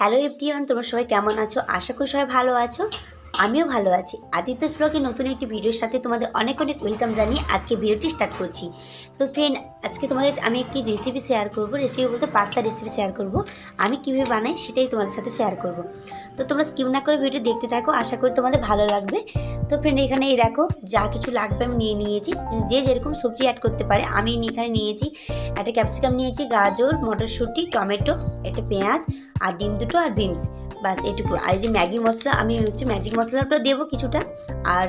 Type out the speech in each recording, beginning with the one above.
Hello everyone, তোমরা সবাই কেমন আছো? আশা করি সবাই ভালো আছো। আমিও ভালো আছি। আদিত্যস ব্লগে নতুন একটি ভিডিওর সাথে তোমাদের অনেক অনেক ওয়েলকাম জানিয়ে আজকে ভিডিওটি স্টার্ট করছি। তো ফ্রেন্ড, আজকে তোমাদের আমি একটি রেসিপি শেয়ার করব। রেসিপি বলতে পাস্তা রেসিপি শেয়ার করব। আমি কীভাবে বানাই সেটাই তোমাদের সাথে শেয়ার করব। তো তোমরা স্কিপ না করে ভিডিও দেখতে থাকো, আশা করি তোমাদের ভালো লাগবে। তো ফ্রেন্ড, এখানে এই দেখো যা কিছু লাগবে আমি নিয়ে নিয়েছি। যে যেরকম সবজি অ্যাড করতে পারে। আমি এখানে নিয়েছি একটা ক্যাপসিকাম, নিয়েছি গাজর, মটরশুঁটি, টমেটো, একটা পেঁয়াজ আর ডিম দুটো আর বিনস, বাস এটুকু। আর এই যে ম্যাগি মশলা, আমি ম্যাজিক মশলাটা দেবো কিছুটা, আর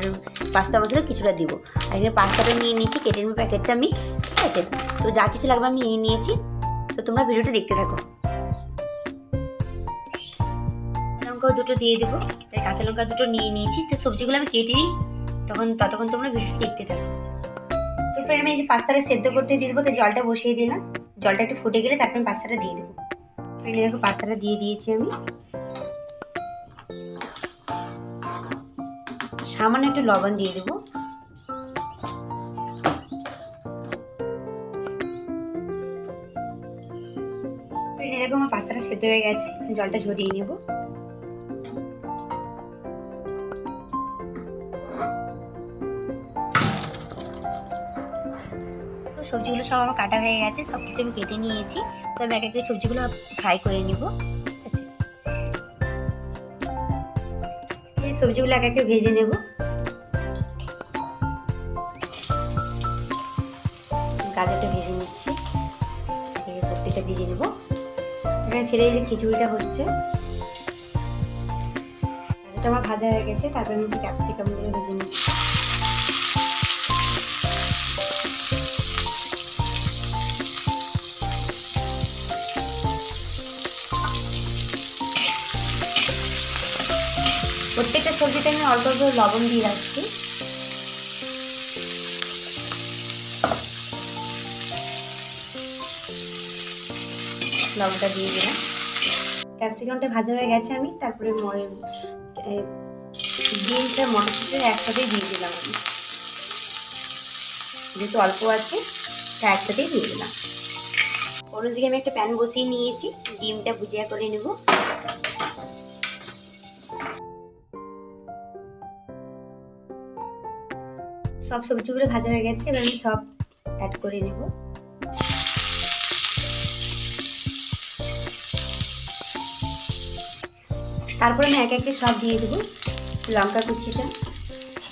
পাস্তা মশলা কিছুটা দেবো। আর এখানে পাস্তাটা নিয়ে নিয়েছি, কেটে নেবো প্যাকেটটা আমি, ঠিক আছে? তো যা কিছু লাগবে আমি নিয়ে নিয়েছি। তো তোমরা ভিডিওটা দেখতে থাকো। লঙ্কাও দুটো দিয়ে দেবো, তাই কাঁচা লঙ্কা দুটো নিয়ে নিয়েছি। তো সবজিগুলো আমি কেটে নিই, ততক্ষণ তোমরা ভিডিওটা দেখতে থাকো। তো ফ্রেন্ড, আমি এই যে পাস্তাটা সেদ্ধ করতে দিয়ে দেবো, তো জলটা বসিয়ে দিলাম। জলটা একটু ফুটে গেলে তারপরে পাস্তাটা দিয়ে দেবো। ফ্রেন্ড, দেখো পাস্তাটা দিয়ে দিয়েছি আমি। সামান্য একটু লবণ দিয়ে দেবো। দেখো আমার পাস্তাটা সেদ্ধ হয়ে গেছে, জলটা ঝরিয়ে নেব। তো সবজিগুলো সব আমার কাটা হয়ে গেছে, সব কিছু আমি কেটে নিয়েছি। তো আমি এক এক সবজিগুলো ফ্রাই করে নিব, ঠিক আছে? এই সবজিগুলো এক একে ভেজে নেব। গাজরটা ভেজে নিচ্ছি, প্রত্যেকটা ভেজে নেব। এখানে ছেড়ে যে খিচুড়িটা হচ্ছে, গাজরটা আমার ভাজা হয়ে গেছে। তারপরে আমি যে ক্যাপসিকামগুলো ভেজে নিচ্ছি। প্রত্যেকটা সবজিতে আমি অল্প অল্প লবণ দিয়ে রাখছি। লবণটা দিয়ে দিলাম। ক্যাপসিকামটা ভাজা হয়ে গেছে, আমি তারপরে বিনস আর মটরশুঁটি একসাথেই দিয়ে দিলাম। আমি যেহেতু অল্প আছে তা একসাথেই দিয়ে দিলাম। অন্যদিকে আমি একটা প্যান বসিয়ে নিয়েছি, ডিমটা ভুজিয়া করে নেব। সব সবজিগুলো ভাজা হয়ে গেছে, এবার আমি সব অ্যাড করে নেব। তারপর আমি এক একে সব দিয়ে দেবো। লঙ্কা কুচিটা,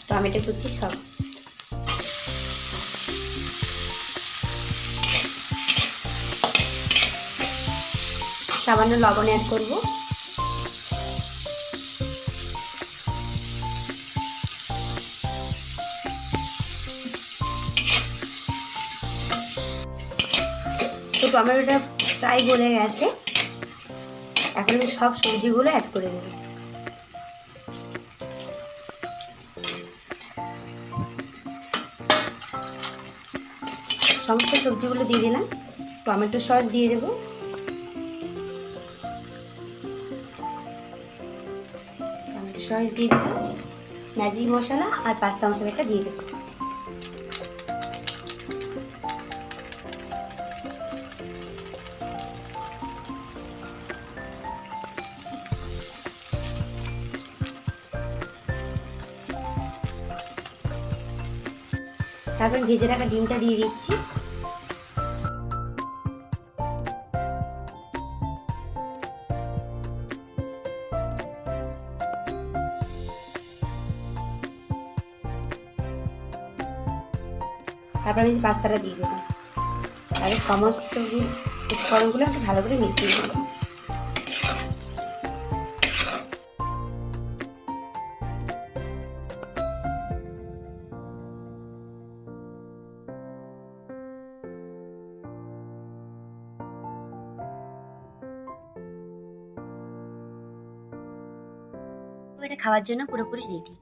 টমেটো কুচি, সব। সামান্য লবণ অ্যাড করব। তো টমেটোটা প্রায় গলে গেছে, এখন আমি সব সবজিগুলো অ্যাড করে দেব। সমস্ত সবজিগুলো দিয়ে দিলাম। টমেটো সস দিয়ে দেবো। টমেটো সস দিয়ে দেবো, ম্যাজিক মশলা আর পাস্তা মশলাটা দিয়ে দেবো। তারপর ভেজে রাখা ডিমটা দিয়ে দিচ্ছি। তারপর আমি পাস্তাটা দিয়ে দেবো। তাহলে সমস্ত উপকরণগুলো একটু ভালো করে মিশিয়ে দেবো। এটা খাওয়ার জন্য পুরোপুরি রেডি।